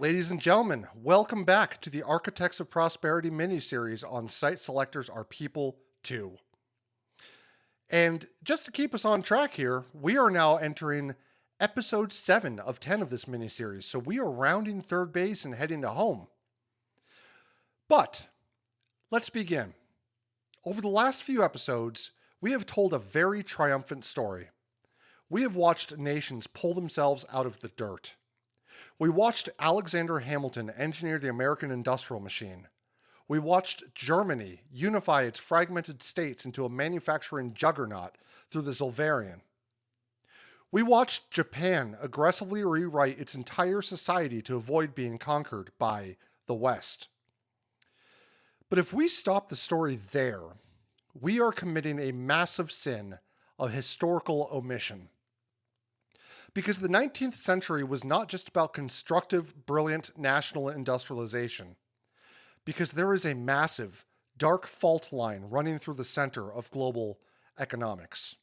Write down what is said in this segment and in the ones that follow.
ladies and gentlemen, welcome back to the Architects of Prosperity mini-series on Site Selectors Are People Too. And just to keep us on track here, we are now entering episode 7 of 10 of this mini-series, so we are rounding third base and heading to home. But let's begin. Over the last few episodes, we have told a very triumphant story. We have watched nations pull themselves out of the dirt. We watched Alexander Hamilton engineer the American industrial machine. We watched Germany unify its fragmented states into a manufacturing juggernaut through the Zollverein. We watched Japan aggressively rewrite its entire society to avoid being conquered by the West. But if we stop the story there, we are committing a massive sin of historical omission. Because the 19th century was not just about constructive, brilliant national industrialization. Because there is a massive, dark fault line running through the center of global economics.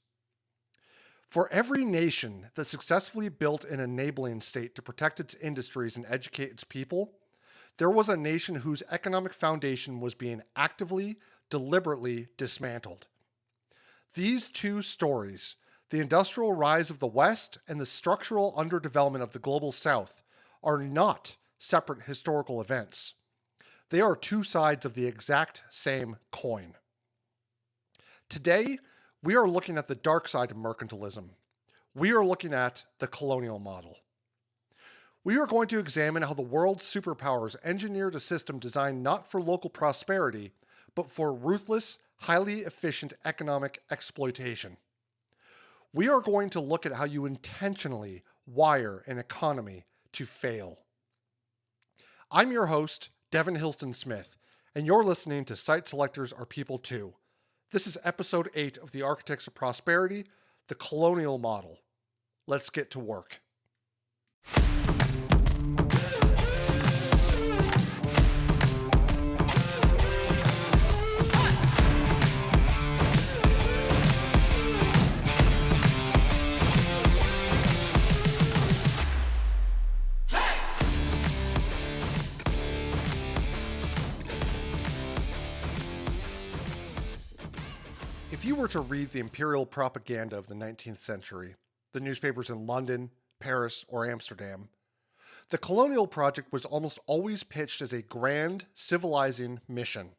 For every nation that successfully built an enabling state to protect its industries and educate its people, there was a nation whose economic foundation was being actively, deliberately dismantled. These two stories, the industrial rise of the West and the structural underdevelopment of the global South, are not separate historical events. They are two sides of the exact same coin. Today, we are looking at the dark side of mercantilism. We are looking at the colonial model. We are going to examine how the world's superpowers engineered a system designed not for local prosperity, but for ruthless, highly efficient economic exploitation. We are going to look at how you intentionally wire an economy to fail. I'm your host, Devin Hillsdon-Smith, and you're listening to Site Selectors Are People Too. This is episode 8 of the Architects of Prosperity, the Colonial Model. Let's get to work. If you were to read the imperial propaganda of the 19th century, the newspapers in London, Paris, or Amsterdam, the colonial project was almost always pitched as a grand, civilizing mission.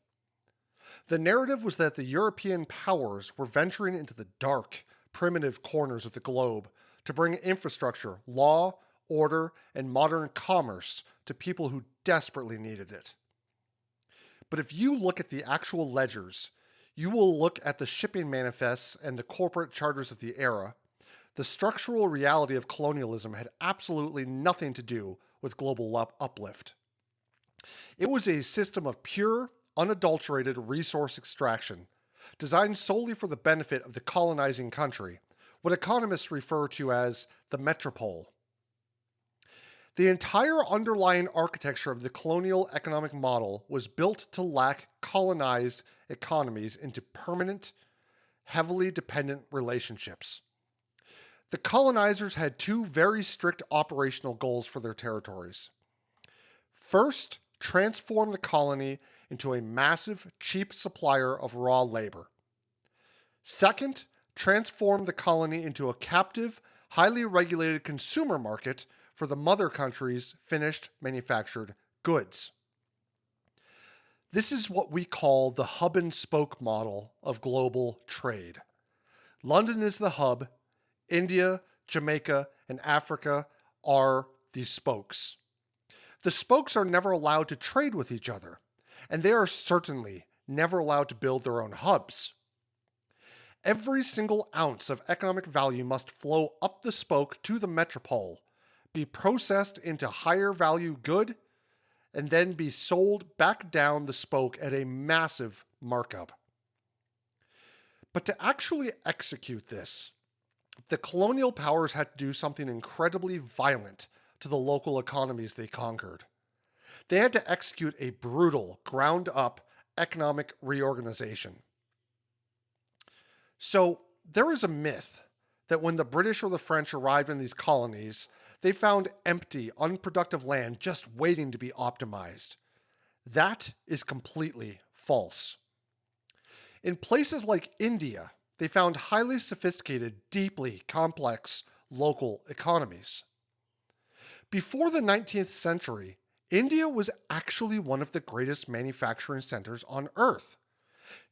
The narrative was that the European powers were venturing into the dark, primitive corners of the globe to bring infrastructure, law, order, and modern commerce to people who desperately needed it. But if you look at the actual ledgers, you will look at the shipping manifests and the corporate charters of the era. The structural reality of colonialism had absolutely nothing to do with global uplift. It was a system of pure, unadulterated resource extraction, designed solely for the benefit of the colonizing country, what economists refer to as the metropole. The entire underlying architecture of the colonial economic model was built to lock colonized economies into permanent, heavily dependent relationships. The colonizers had two very strict operational goals for their territories. First, transform the colony into a massive, cheap supplier of raw labor. Second, transform the colony into a captive, highly regulated consumer market for the mother country's finished manufactured goods. This is what we call the hub and spoke model of global trade. London is the hub, India, Jamaica, and Africa are the spokes. The spokes are never allowed to trade with each other, and they are certainly never allowed to build their own hubs. Every single ounce of economic value must flow up the spoke to the metropole, be processed into higher value good, and then be sold back down the spoke at a massive markup. But to actually execute this, the colonial powers had to do something incredibly violent to the local economies they conquered. They had to execute a brutal, ground-up economic reorganization. So there is a myth that when the British or the French arrived in these colonies, They found empty, unproductive land just waiting to be optimized. That is completely false. In places like India, they found highly sophisticated, deeply complex local economies. Before the 19th century, India was actually one of the greatest manufacturing centers on earth.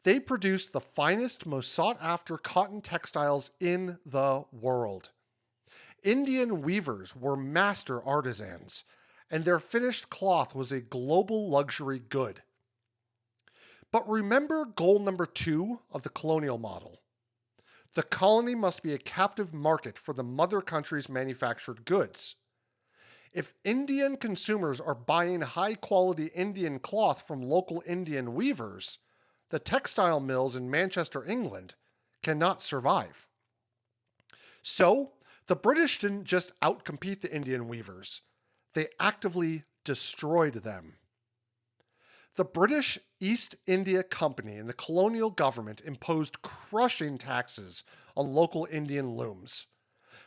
They produced the finest, most sought after cotton textiles in the world. Indian weavers were master artisans, and their finished cloth was a global luxury good. But remember goal number 2 of the colonial model. The colony must be a captive market for the mother country's manufactured goods. If Indian consumers are buying high-quality Indian cloth from local Indian weavers, the textile mills in Manchester, England, cannot survive. So, the British didn't just outcompete the Indian weavers, they actively destroyed them. The British East India Company and the colonial government imposed crushing taxes on local Indian looms.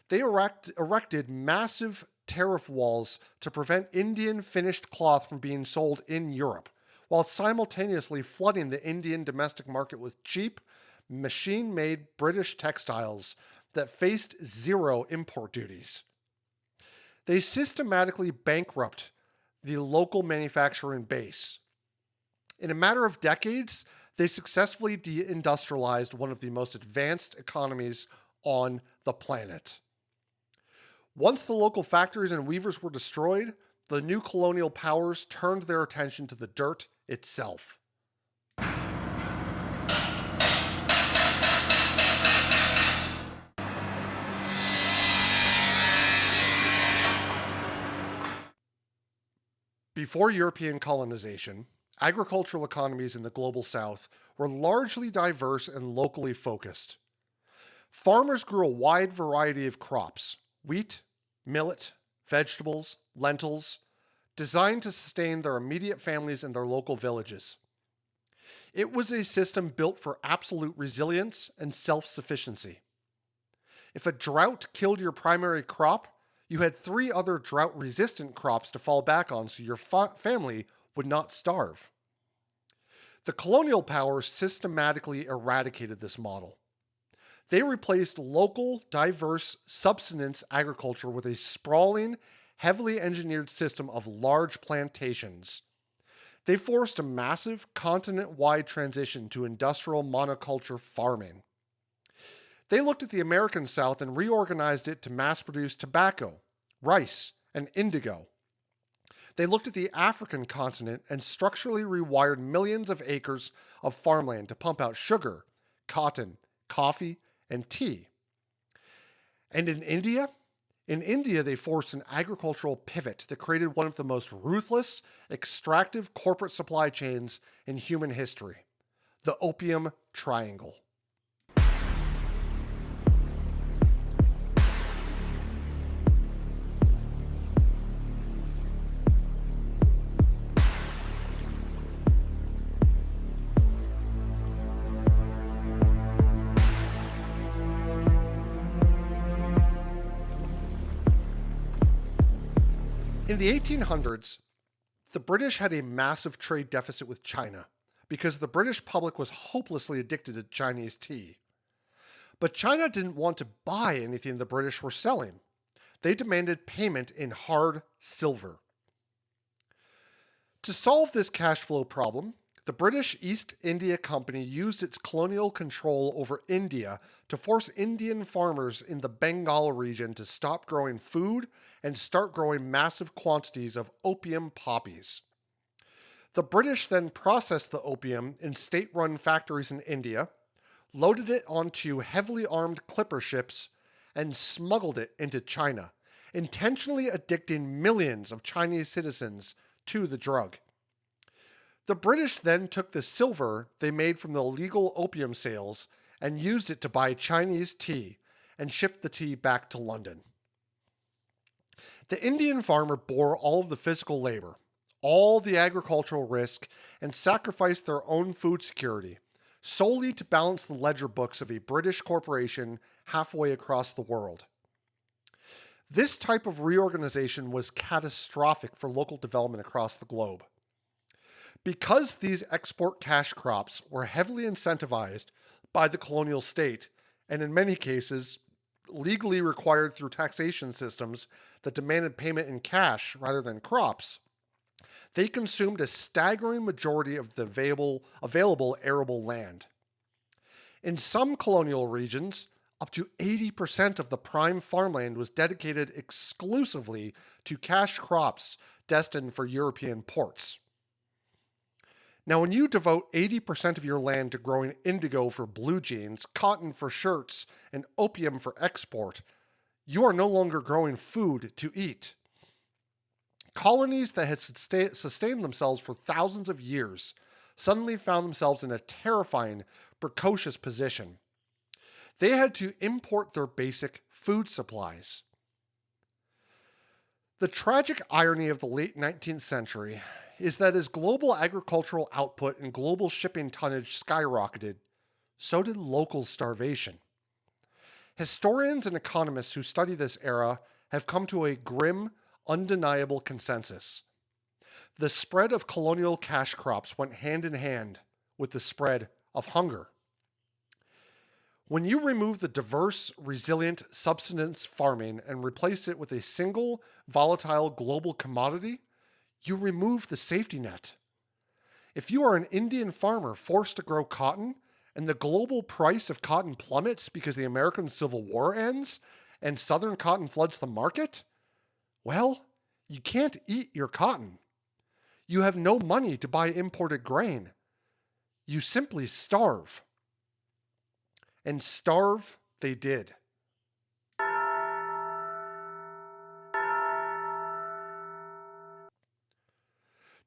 They erected massive tariff walls to prevent Indian finished cloth from being sold in Europe, while simultaneously flooding the Indian domestic market with cheap, machine-made British textiles that faced zero import duties. They systematically bankrupt the local manufacturing base. In a matter of decades, they successfully deindustrialized one of the most advanced economies on the planet. Once the local factories and weavers were destroyed, the new colonial powers turned their attention to the dirt itself. Before European colonization, agricultural economies in the global south were largely diverse and locally focused. Farmers grew a wide variety of crops: wheat, millet, vegetables, lentils, designed to sustain their immediate families and their local villages. It was a system built for absolute resilience and self-sufficiency. If a drought killed your primary crop, you had 3 other drought-resistant crops to fall back on so your family would not starve. The colonial powers systematically eradicated this model. They replaced local, diverse subsistence agriculture with a sprawling, heavily engineered system of large plantations. They forced a massive, continent-wide transition to industrial monoculture farming. They looked at the American South and reorganized it to mass-produce tobacco, rice, and indigo. They looked at the African continent and structurally rewired millions of acres of farmland to pump out sugar, cotton, coffee, and tea. And in India, they forced an agricultural pivot that created one of the most ruthless, extractive corporate supply chains in human history: the Opium Triangle. In the 1800s, the British had a massive trade deficit with China because the British public was hopelessly addicted to Chinese tea. But China didn't want to buy anything the British were selling. They demanded payment in hard silver. To solve this cash flow problem, the British East India Company used its colonial control over India to force Indian farmers in the Bengal region to stop growing food and start growing massive quantities of opium poppies. The British then processed the opium in state-run factories in India, loaded it onto heavily armed clipper ships, and smuggled it into China, intentionally addicting millions of Chinese citizens to the drug. The British then took the silver they made from the illegal opium sales and used it to buy Chinese tea and shipped the tea back to London. The Indian farmer bore all of the physical labor, all the agricultural risk, and sacrificed their own food security, solely to balance the ledger books of a British corporation halfway across the world. This type of reorganization was catastrophic for local development across the globe. Because these export cash crops were heavily incentivized by the colonial state, and in many cases, legally required through taxation systems that demanded payment in cash rather than crops, they consumed a staggering majority of the available arable land. In some colonial regions, up to 80% of the prime farmland was dedicated exclusively to cash crops destined for European ports. Now, when you devote 80% of your land to growing indigo for blue jeans, cotton for shirts, and opium for export, you are no longer growing food to eat. Colonies that had sustained themselves for thousands of years suddenly found themselves in a terrifying, precocious position. They had to import their basic food supplies. The tragic irony of the late 19th century is that as global agricultural output and global shipping tonnage skyrocketed, so did local starvation. Historians and economists who study this era have come to a grim, undeniable consensus. The spread of colonial cash crops went hand in hand with the spread of hunger. When you remove the diverse, resilient subsistence farming and replace it with a single, volatile global commodity, you remove the safety net. If you are an Indian farmer forced to grow cotton and the global price of cotton plummets because the American Civil War ends and Southern cotton floods the market, well, you can't eat your cotton. You have no money to buy imported grain. You simply starve. And starve they did.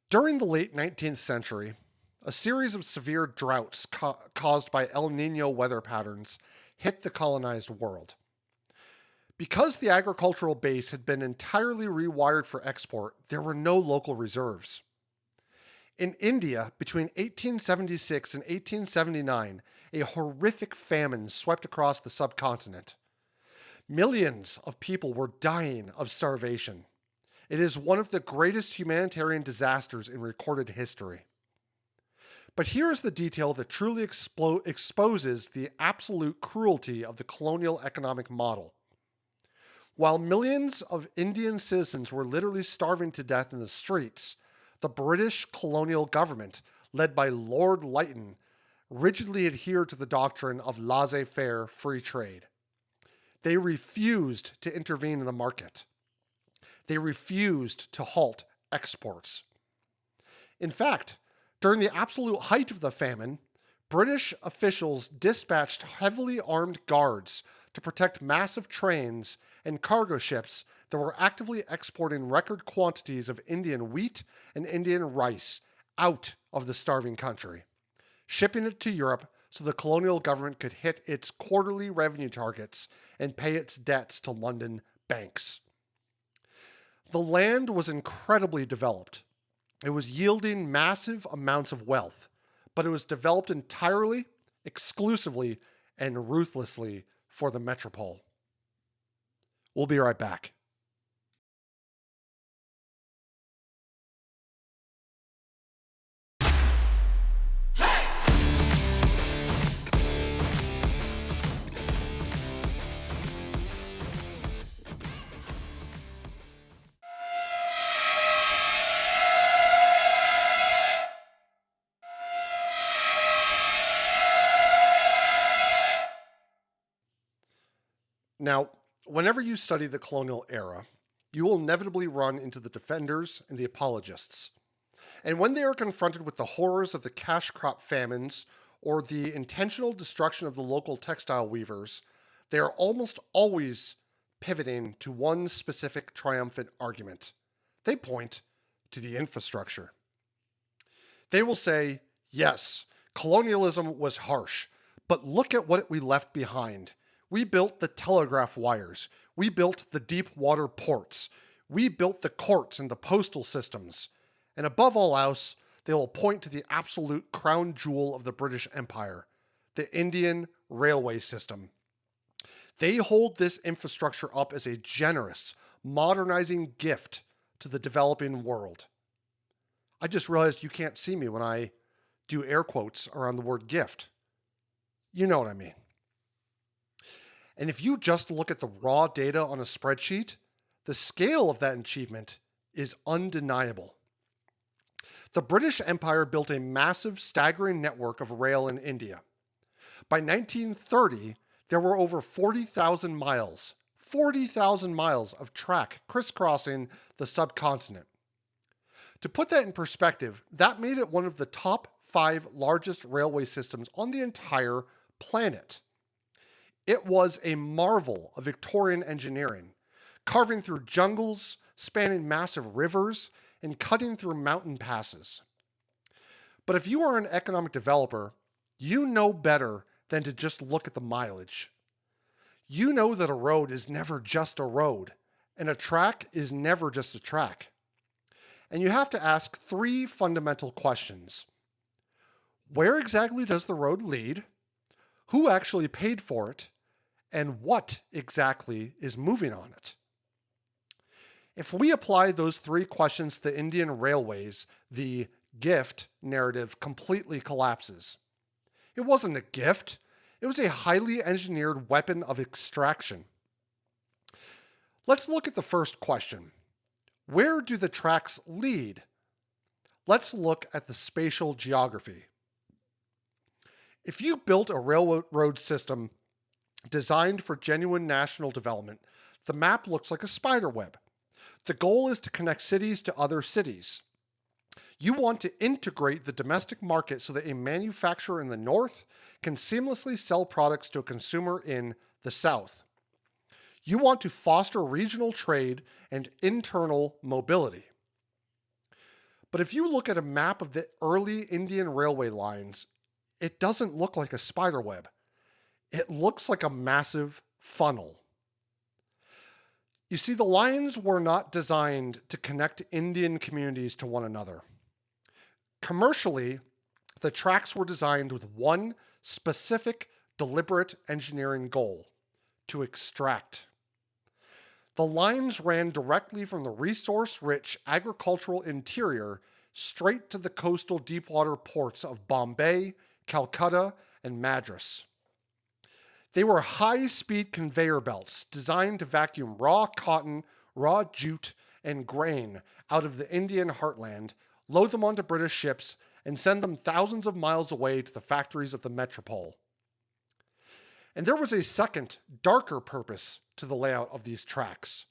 During the late 19th century, a series of severe droughts caused by El Nino weather patterns hit the colonized world. Because the agricultural base had been entirely rewired for export, there were no local reserves. In India, between 1876 and 1879, a horrific famine swept across the subcontinent. Millions of people were dying of starvation. It is one of the greatest humanitarian disasters in recorded history. But here is the detail that truly exposes the absolute cruelty of the colonial economic model. While millions of Indian citizens were literally starving to death in the streets, the British colonial government, led by Lord Lytton, rigidly adhered to the doctrine of laissez-faire free trade. They refused to intervene in the market. They refused to halt exports. In fact, during the absolute height of the famine, British officials dispatched heavily armed guards to protect massive trains and cargo ships that were actively exporting record quantities of Indian wheat and Indian rice out of the starving country, shipping it to Europe so the colonial government could hit its quarterly revenue targets and pay its debts to London banks. The land was incredibly developed. It was yielding massive amounts of wealth, but it was developed entirely, exclusively, and ruthlessly for the metropole. We'll be right back. Now, whenever you study the colonial era, you will inevitably run into the defenders and the apologists. And when they are confronted with the horrors of the cash crop famines or the intentional destruction of the local textile weavers, they are almost always pivoting to one specific triumphant argument. They point to the infrastructure. They will say, yes, colonialism was harsh, but look at what we left behind. We built the telegraph wires. We built the deep water ports. We built the courts and the postal systems. And above all else, they will point to the absolute crown jewel of the British Empire, the Indian railway system. They hold this infrastructure up as a generous, modernizing gift to the developing world. I just realized you can't see me when I do air quotes around the word gift. You know what I mean. And if you just look at the raw data on a spreadsheet, the scale of that achievement is undeniable. The British Empire built a massive, staggering network of rail in India. By 1930, there were over 40,000 miles of track crisscrossing the subcontinent. To put that in perspective, that made it one of the top 5 largest railway systems on the entire planet. It was a marvel of Victorian engineering, carving through jungles, spanning massive rivers, and cutting through mountain passes. But if you are an economic developer, you know better than to just look at the mileage. You know that a road is never just a road, and a track is never just a track. And you have to ask 3 fundamental questions. Where exactly does the road lead? Who actually paid for it? And what exactly is moving on it? If we apply those 3 questions to the Indian railways, the gift narrative completely collapses. It wasn't a gift. It was a highly engineered weapon of extraction. Let's look at the first question. Where do the tracks lead? Let's look at the spatial geography. If you built a railroad system designed for genuine national development, the map looks like a spider web. The goal is to connect cities to other cities. You want to integrate the domestic market so that a manufacturer in the north can seamlessly sell products to a consumer in the south. You want to foster regional trade and internal mobility. But if you look at a map of the early Indian railway lines, it doesn't look like a spider web. It looks like a massive funnel. You see, the lines were not designed to connect Indian communities to one another. Commercially, the tracks were designed with one specific, deliberate engineering goal: to extract. The lines ran directly from the resource-rich agricultural interior straight to the coastal deepwater ports of Bombay, Calcutta, and Madras. They were high-speed conveyor belts designed to vacuum raw cotton, raw jute, and grain out of the Indian heartland, load them onto British ships, and send them thousands of miles away to the factories of the metropole. And there was a second, darker purpose to the layout of these tracks.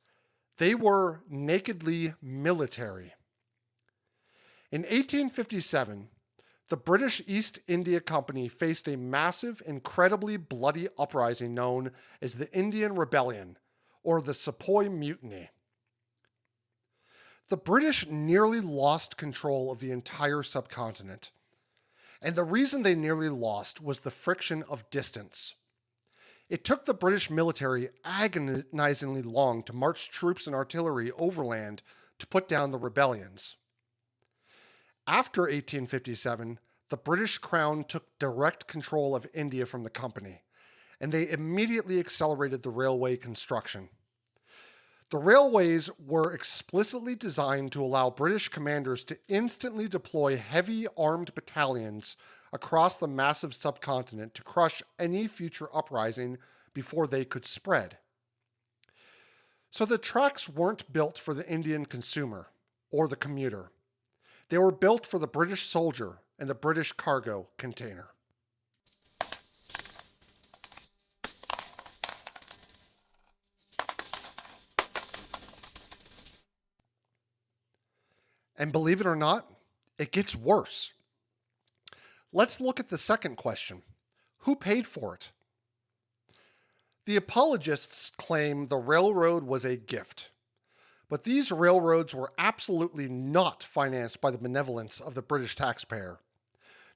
They were nakedly military. In 1857, the British East India Company faced a massive, incredibly bloody uprising known as the Indian Rebellion, or the Sepoy Mutiny. The British nearly lost control of the entire subcontinent. And the reason they nearly lost was the friction of distance. It took the British military agonizingly long to march troops and artillery overland to put down the rebellions. After 1857, the British Crown took direct control of India from the company, and they immediately accelerated the railway construction. The railways were explicitly designed to allow British commanders to instantly deploy heavy armed battalions across the massive subcontinent to crush any future uprising before they could spread. So the tracks weren't built for the Indian consumer or the commuter. They were built for the British soldier and the British cargo container. And believe it or not, it gets worse. Let's look at the second question. Who paid for it? The apologists claim the railroad was a gift. But these railroads were absolutely not financed by the benevolence of the British taxpayer.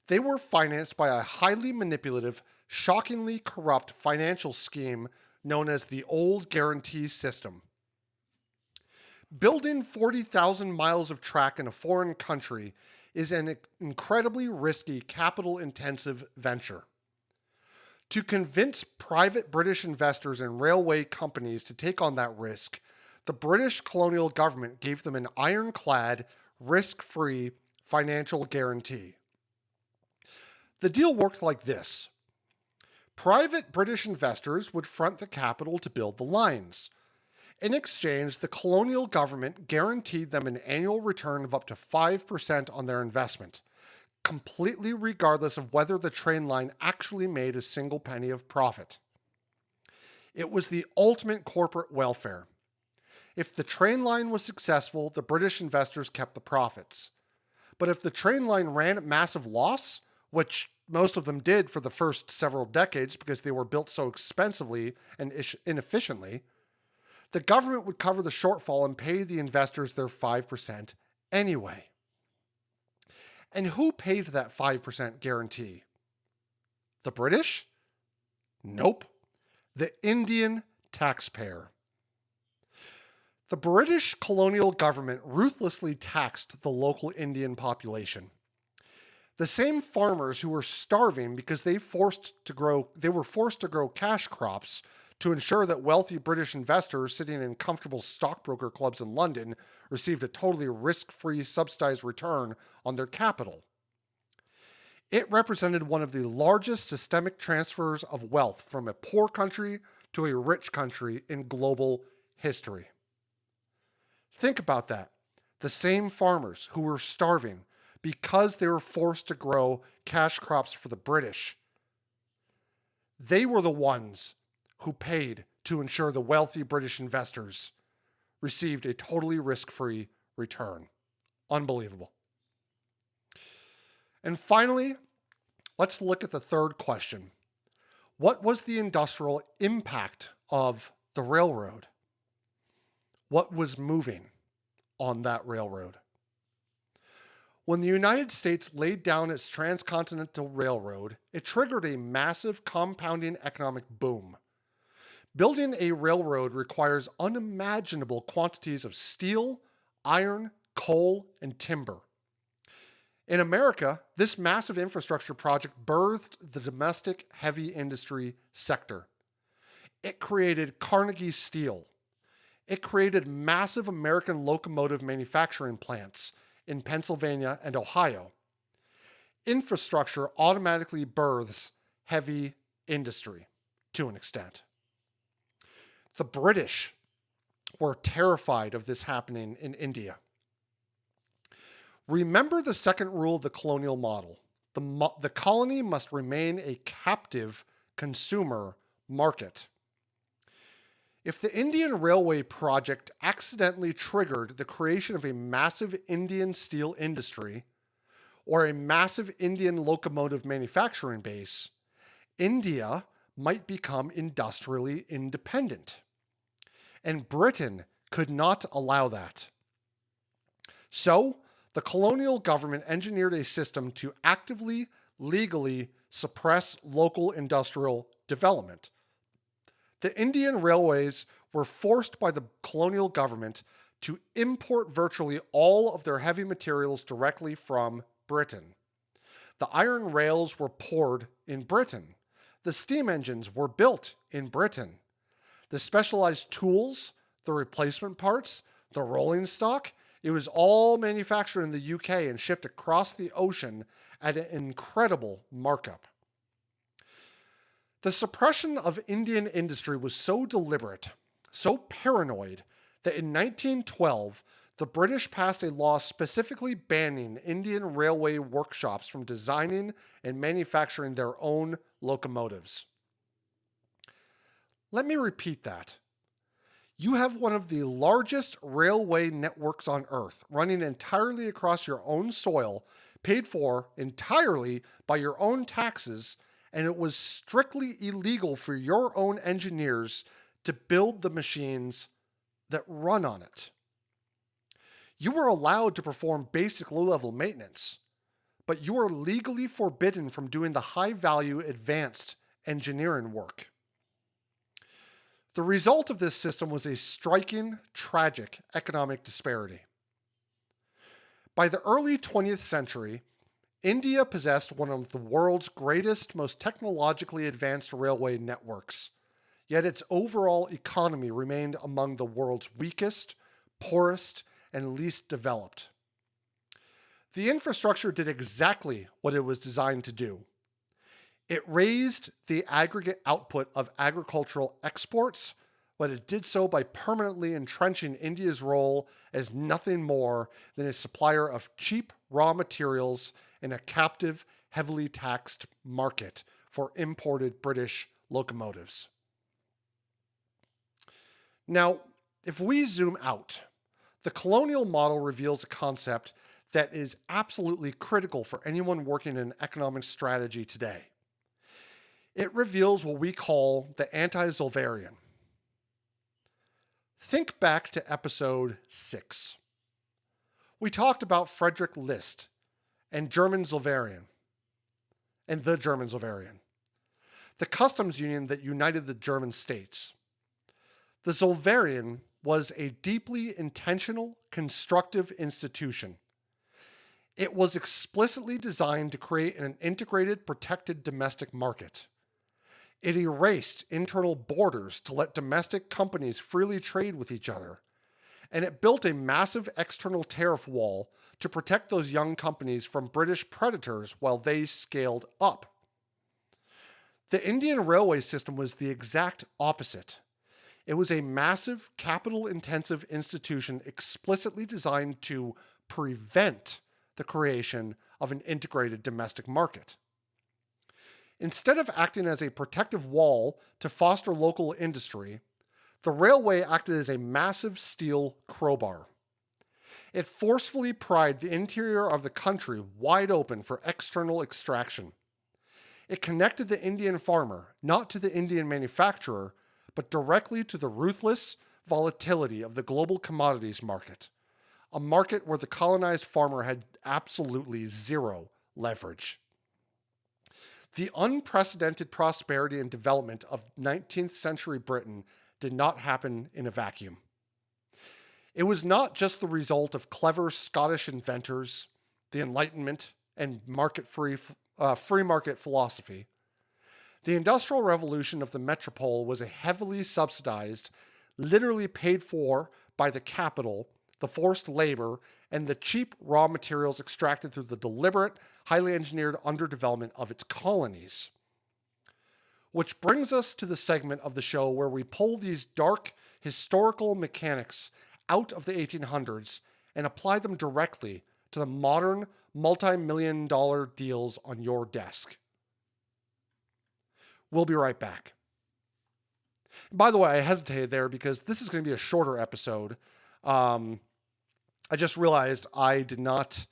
They were financed by a highly manipulative, shockingly corrupt financial scheme known as the Old Guarantee System. Building 40,000 miles of track in a foreign country is an incredibly risky, capital-intensive venture. To convince private British investors and railway companies to take on that risk, the British colonial government gave them an ironclad, risk-free financial guarantee. The deal worked like this. Private British investors would front the capital to build the lines. In exchange, the colonial government guaranteed them an annual return of up to 5% on their investment, completely regardless of whether the train line actually made a single penny of profit. It was the ultimate corporate welfare. If the train line was successful, the British investors kept the profits. But if the train line ran at massive loss, which most of them did for the first several decades because they were built so expensively and inefficiently, the government would cover the shortfall and pay the investors their 5% anyway. And who paid that 5% guarantee? The British? Nope. The Indian taxpayer. The British colonial government ruthlessly taxed the local Indian population. The same farmers who were starving because they were forced to grow cash crops to ensure that wealthy British investors sitting in comfortable stockbroker clubs in London received a totally risk-free subsidized return on their capital. It represented one of the largest systemic transfers of wealth from a poor country to a rich country in global history. Think about that. The same farmers who were starving because they were forced to grow cash crops for the British, they were the ones who paid to ensure the wealthy British investors received a totally risk-free return. Unbelievable. And finally, let's look at the third question. What was the industrial impact of the railroad? What was moving on that railroad? When the United States laid down its transcontinental railroad, it triggered a massive compounding economic boom. Building a railroad requires unimaginable quantities of steel, iron, coal, and timber. In America, this massive infrastructure project birthed the domestic heavy industry sector. It created Carnegie Steel. It created massive American locomotive manufacturing plants in Pennsylvania and Ohio. Infrastructure automatically births heavy industry to an extent. The British were terrified of this happening in India. Remember the second rule of the colonial model. The colony must remain a captive consumer market. If the Indian Railway project accidentally triggered the creation of a massive Indian steel industry or a massive Indian locomotive manufacturing base, India might become industrially independent. And Britain could not allow that. So, the colonial government engineered a system to actively, legally suppress local industrial development. The Indian railways were forced by the colonial government to import virtually all of their heavy materials directly from Britain. The iron rails were poured in Britain. The steam engines were built in Britain. The specialized tools, the replacement parts, the rolling stock, it was all manufactured in the UK and shipped across the ocean at an incredible markup. The suppression of Indian industry was so deliberate, so paranoid, that in 1912, the British passed a law specifically banning Indian railway workshops from designing and manufacturing their own locomotives. Let me repeat that. You have one of the largest railway networks on Earth running entirely across your own soil, paid for entirely by your own taxes, and it was strictly illegal for your own engineers to build the machines that run on it. You were allowed to perform basic low-level maintenance, but you are legally forbidden from doing the high-value advanced engineering work. The result of this system was a striking, tragic economic disparity. By the early 20th century, India possessed one of the world's greatest, most technologically advanced railway networks, yet its overall economy remained among the world's weakest, poorest, and least developed. The infrastructure did exactly what it was designed to do. It raised the aggregate output of agricultural exports, but it did so by permanently entrenching India's role as nothing more than a supplier of cheap raw materials in a captive, heavily taxed market for imported British locomotives. Now, if we zoom out, the colonial model reveals a concept that is absolutely critical for anyone working in economic strategy today. It reveals what we call the anti-Zollverein. Think back to episode 6. We talked about Frederick List and German Zollverein, and the German Zollverein, the customs union that united the German states. The Zollverein was a deeply intentional, constructive institution. It was explicitly designed to create an integrated, protected domestic market. It erased internal borders to let domestic companies freely trade with each other. And it built a massive external tariff wall to protect those young companies from British predators while they scaled up. The Indian railway system was the exact opposite. It was a massive, capital-intensive institution explicitly designed to prevent the creation of an integrated domestic market. Instead of acting as a protective wall to foster local industry, the railway acted as a massive steel crowbar. It forcefully pried the interior of the country wide open for external extraction. It connected the Indian farmer, not to the Indian manufacturer, but directly to the ruthless volatility of the global commodities market, a market where the colonized farmer had absolutely zero leverage. The unprecedented prosperity and development of 19th century Britain did not happen in a vacuum. It was not just the result of clever Scottish inventors, the Enlightenment, and free market philosophy. The Industrial Revolution of the metropole was a heavily subsidized, literally paid for by the capital, the forced labor, and the cheap raw materials extracted through the deliberate, highly engineered underdevelopment of its colonies. Which brings us to the segment of the show where we pull these dark historical mechanics out of the 1800s and apply them directly to the modern multi-million-dollar deals on your desk. We'll be right back. By the way, I hesitated there because this is going to be a shorter episode. I just realized I did not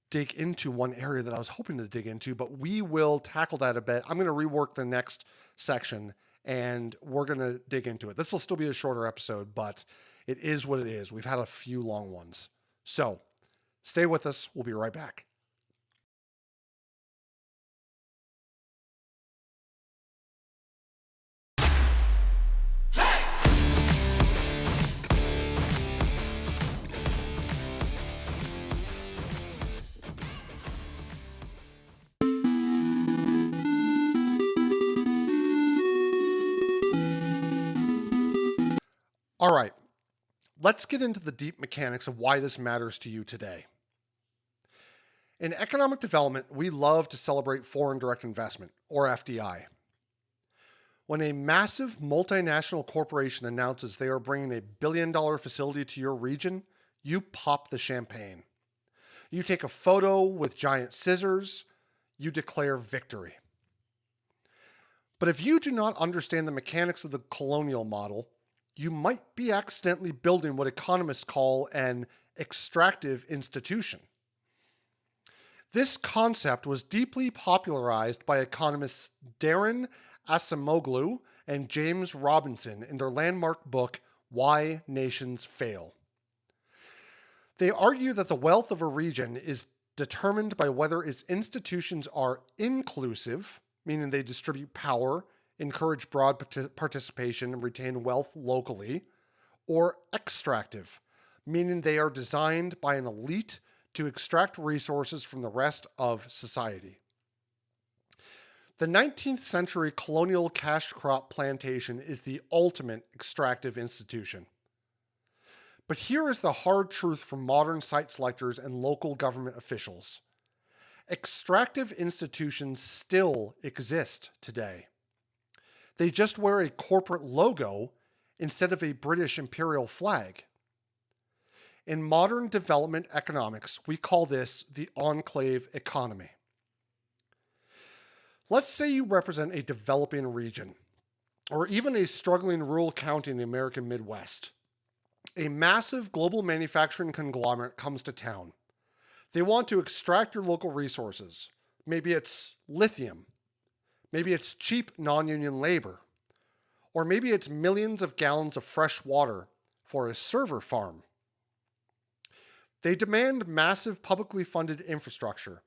dig into one area that I was hoping to dig into, but we will tackle that a bit. I'm going to rework the next section and we're going to dig into it. This will still be a shorter episode, but it is what it is. We've had a few long ones. So stay with us. We'll be right back. All right, let's get into the deep mechanics of why this matters to you today. In economic development, we love to celebrate foreign direct investment, or FDI. When a massive multinational corporation announces they are bringing a billion-dollar facility to your region, you pop the champagne. You take a photo with giant scissors, you declare victory. But if you do not understand the mechanics of the colonial model, you might be accidentally building what economists call an extractive institution. This concept was deeply popularized by economists Darren Acemoglu and James Robinson in their landmark book, Why Nations Fail. They argue that the wealth of a region is determined by whether its institutions are inclusive, meaning they distribute power, encourage broad participation, and retain wealth locally, or extractive, meaning they are designed by an elite to extract resources from the rest of society. The 19th century colonial cash crop plantation is the ultimate extractive institution. But here is the hard truth for modern site selectors and local government officials. Extractive institutions still exist today. They just wear a corporate logo instead of a British imperial flag. In modern development economics, we call this the enclave economy. Let's say you represent a developing region, or even a struggling rural county in the American Midwest. A massive global manufacturing conglomerate comes to town. They want to extract your local resources. Maybe it's lithium. Maybe it's cheap non-union labor. Or maybe it's millions of gallons of fresh water for a server farm. They demand massive publicly funded infrastructure.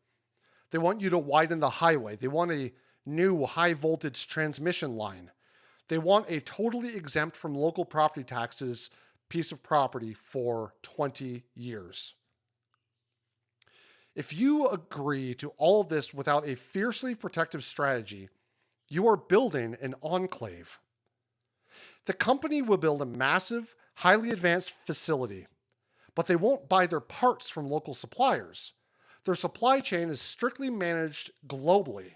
They want you to widen the highway. They want a new high voltage transmission line. They want a totally exempt from local property taxes piece of property for 20 years. If you agree to all of this without a fiercely protective strategy, you are building an enclave. The company will build a massive, highly advanced facility, but they won't buy their parts from local suppliers. Their supply chain is strictly managed globally.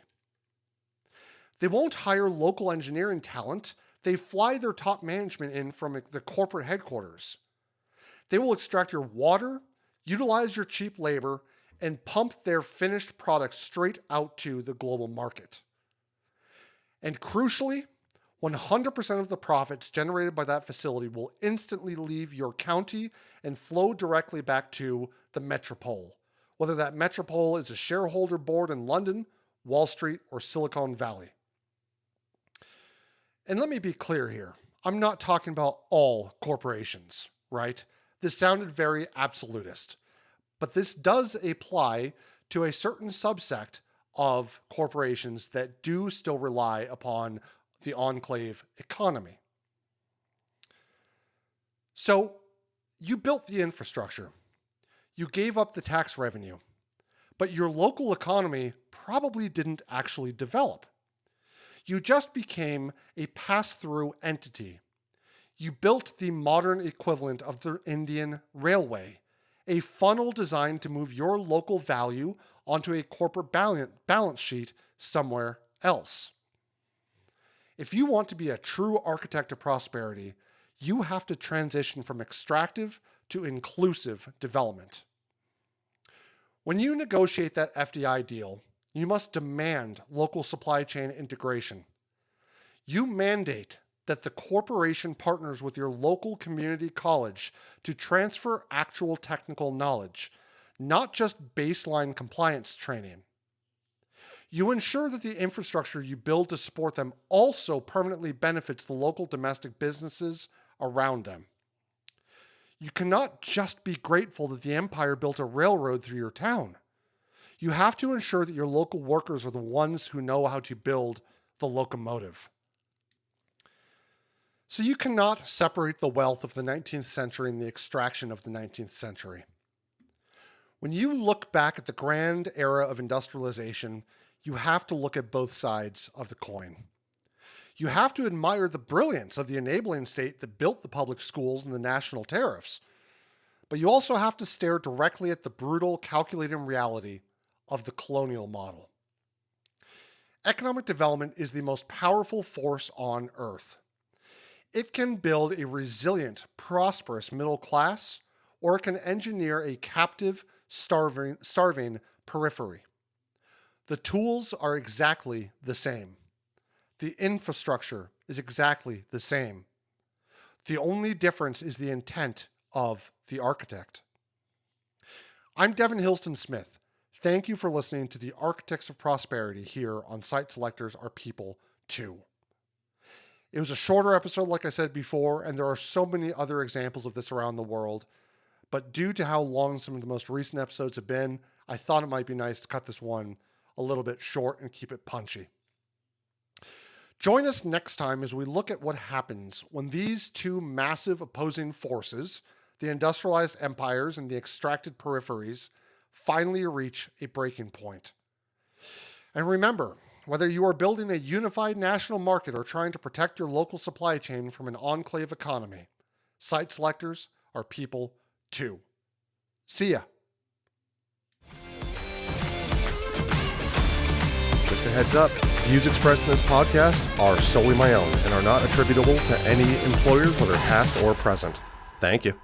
They won't hire local engineering talent. They fly their top management in from the corporate headquarters. They will extract your water, utilize your cheap labor, and pump their finished product straight out to the global market. And crucially, 100% of the profits generated by that facility will instantly leave your county and flow directly back to the metropole, whether that metropole is a shareholder board in London, Wall Street, or Silicon Valley. And let me be clear here. I'm not talking about all corporations, right? This sounded very absolutist. But this does apply to a certain subsect of corporations that do still rely upon the enclave economy. So you built the infrastructure. You gave up the tax revenue. But your local economy probably didn't actually develop. You just became a pass-through entity. You built the modern equivalent of the Indian Railway, a funnel designed to move your local value onto a corporate balance sheet somewhere else. If you want to be a true architect of prosperity, you have to transition from extractive to inclusive development. When you negotiate that FDI deal, you must demand local supply chain integration. You mandate that the corporation partners with your local community college to transfer actual technical knowledge, not just baseline compliance training. You ensure that the infrastructure you build to support them also permanently benefits the local domestic businesses around them. You cannot just be grateful that the empire built a railroad through your town. You have to ensure that your local workers are the ones who know how to build the locomotive. So you cannot separate the wealth of the 19th century and the extraction of the 19th century. When you look back at the grand era of industrialization, you have to look at both sides of the coin. You have to admire the brilliance of the enabling state that built the public schools and the national tariffs, but you also have to stare directly at the brutal, calculating reality of the colonial model. Economic development is the most powerful force on earth. It can build a resilient, prosperous middle class, or it can engineer a captive, starving periphery. The tools are exactly the same. The infrastructure is exactly the same. The only difference is the intent of the architect. I'm Devin Hillsdon-Smith. Thank you for listening to the Architects of Prosperity here on Site Selectors Are People Too. It was a shorter episode, like I said before, and there are so many other examples of this around the world. But due to how long some of the most recent episodes have been, I thought it might be nice to cut this one a little bit short and keep it punchy. Join us next time as we look at what happens when these two massive opposing forces, the industrialized empires and the extracted peripheries, finally reach a breaking point. And remember, whether you are building a unified national market or trying to protect your local supply chain from an enclave economy, site selectors are people too. See ya. Just a heads up, views expressed in this podcast are solely my own and are not attributable to any employers, whether past or present. Thank you.